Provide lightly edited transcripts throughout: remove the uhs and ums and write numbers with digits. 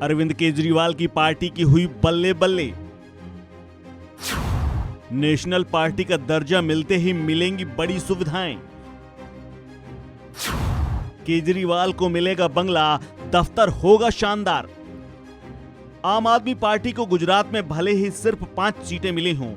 अरविंद केजरीवाल की पार्टी की हुई बल्ले बल्ले। नेशनल पार्टी का दर्जा मिलते ही मिलेंगी बड़ी सुविधाएं। केजरीवाल को मिलेगा बंगला, दफ्तर होगा शानदार। आम आदमी पार्टी को गुजरात में भले ही सिर्फ 5 सीटें मिली हों,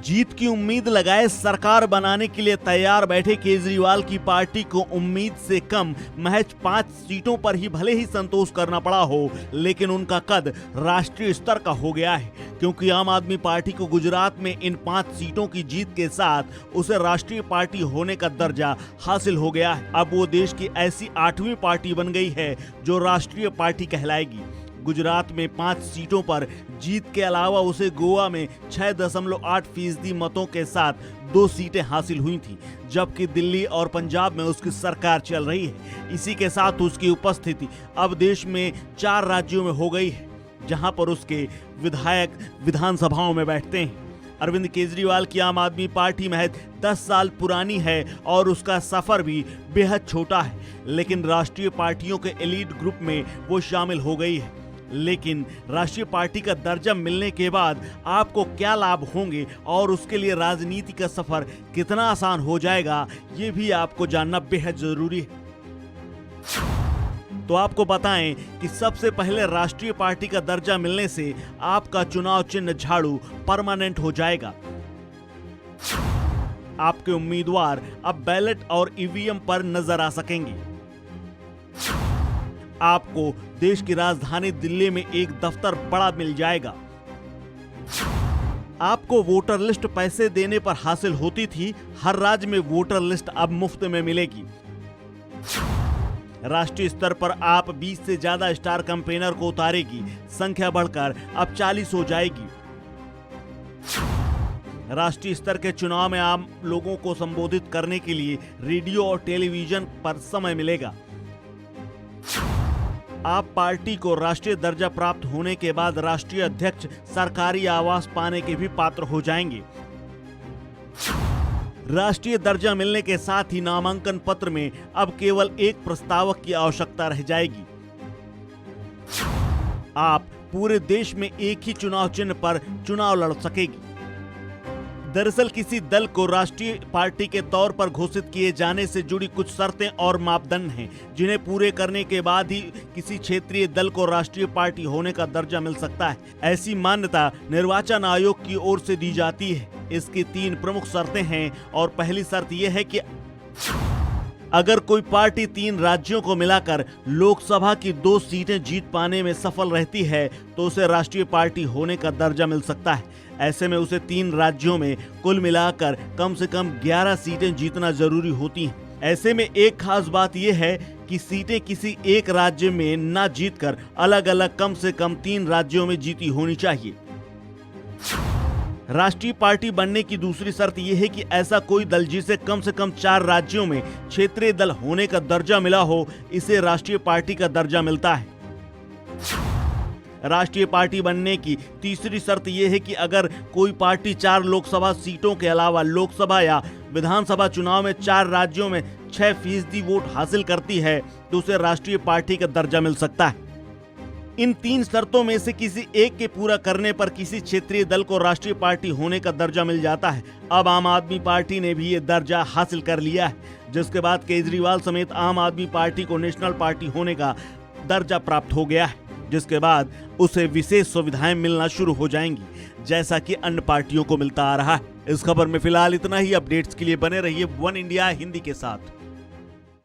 जीत की उम्मीद लगाए सरकार बनाने के लिए तैयार बैठे केजरीवाल की पार्टी को उम्मीद से कम महज 5 सीटों पर ही भले ही संतोष करना पड़ा हो, लेकिन उनका कद राष्ट्रीय स्तर का हो गया है, क्योंकि आम आदमी पार्टी को गुजरात में इन 5 सीटों की जीत के साथ उसे राष्ट्रीय पार्टी होने का दर्जा हासिल हो गया है। अब वो देश की ऐसी 8वीं पार्टी बन गई है जो राष्ट्रीय पार्टी कहलाएगी। गुजरात में 5 सीटों पर जीत के अलावा उसे गोवा में 6.8% मतों के साथ 2 सीटें हासिल हुई थीं, जबकि दिल्ली और पंजाब में उसकी सरकार चल रही है। इसी के साथ उसकी उपस्थिति अब देश में 4 राज्यों में हो गई है, जहां पर उसके विधायक विधानसभाओं में बैठते हैं। अरविंद केजरीवाल की आम आदमी पार्टी महज 10 साल पुरानी है और उसका सफर भी बेहद छोटा है, लेकिन राष्ट्रीय पार्टियों के एलीट ग्रुप में वो शामिल हो गई है। लेकिन राष्ट्रीय पार्टी का दर्जा मिलने के बाद आपको क्या लाभ होंगे और उसके लिए राजनीति का सफर कितना आसान हो जाएगा, ये भी आपको जानना बेहद जरूरी है। तो आपको बताएं कि सबसे पहले राष्ट्रीय पार्टी का दर्जा मिलने से आपका चुनाव चिन्ह झाड़ू परमानेंट हो जाएगा। आपके उम्मीदवार अब बैलेट और ईवीएम पर नजर आ सकेंगे। आपको देश की राजधानी दिल्ली में एक दफ्तर बड़ा मिल जाएगा। आपको वोटर लिस्ट पैसे देने पर हासिल होती थी, हर राज्य में वोटर लिस्ट अब मुफ्त में मिलेगी। राष्ट्रीय स्तर पर आप 20 से ज्यादा स्टार कैंपेनर को उतारेगी, संख्या बढ़कर अब 40 हो जाएगी। राष्ट्रीय स्तर के चुनाव में आम लोगों को संबोधित करने के लिए रेडियो और टेलीविजन पर समय मिलेगा। आप पार्टी को राष्ट्रीय दर्जा प्राप्त होने के बाद राष्ट्रीय अध्यक्ष, सरकारी आवास पाने के भी पात्र हो जाएंगे। राष्ट्रीय दर्जा मिलने के साथ ही नामांकन पत्र में अब केवल एक प्रस्तावक की आवश्यकता रह जाएगी। आप पूरे देश में एक ही चुनाव चिन्ह पर चुनाव लड़ सकेगी। दरअसल किसी दल को राष्ट्रीय पार्टी के तौर पर घोषित किए जाने से जुड़ी कुछ शर्तें और मापदंड हैं, जिन्हें पूरे करने के बाद ही किसी क्षेत्रीय दल को राष्ट्रीय पार्टी होने का दर्जा मिल सकता है। ऐसी मान्यता निर्वाचन आयोग की ओर से दी जाती है। इसकी 3 प्रमुख शर्तें हैं और पहली शर्त यह है कि अगर कोई पार्टी 3 राज्यों को मिलाकर लोकसभा की 2 सीटें जीत पाने में सफल रहती है तो उसे राष्ट्रीय पार्टी होने का दर्जा मिल सकता है। ऐसे में उसे 3 राज्यों में कुल मिलाकर कम से कम 11 सीटें जीतना जरूरी होती हैं। ऐसे में एक खास बात यह है कि सीटें किसी एक राज्य में ना जीतकर अलग अलग कम से कम 3 राज्यों में जीती होनी चाहिए। राष्ट्रीय पार्टी बनने की दूसरी शर्त यह है कि ऐसा कोई दल जिसे कम से कम 4 राज्यों में क्षेत्रीय दल होने का दर्जा मिला हो, इसे राष्ट्रीय पार्टी का दर्जा मिलता है। राष्ट्रीय पार्टी बनने की तीसरी शर्त यह है कि अगर कोई पार्टी 4 लोकसभा सीटों के अलावा लोकसभा या विधानसभा चुनाव में 4 राज्यों में 6% वोट हासिल करती है तो उसे राष्ट्रीय पार्टी का दर्जा मिल सकता है। इन 3 शर्तों में से किसी एक के पूरा करने पर किसी क्षेत्रीय दल को राष्ट्रीय पार्टी होने का दर्जा मिल जाता है। अब आम आदमी पार्टी ने भी ये दर्जा हासिल कर लिया है, जिसके बाद केजरीवाल समेत आम आदमी पार्टी को नेशनल पार्टी होने का दर्जा प्राप्त हो गया है, जिसके बाद उसे विशेष सुविधाएं मिलना शुरू हो जाएंगी, जैसा कि अन्य पार्टियों को मिलता आ रहा है। इस खबर में फिलहाल इतना ही। अपडेट्स के लिए बने रहिए वन इंडिया हिंदी के साथ।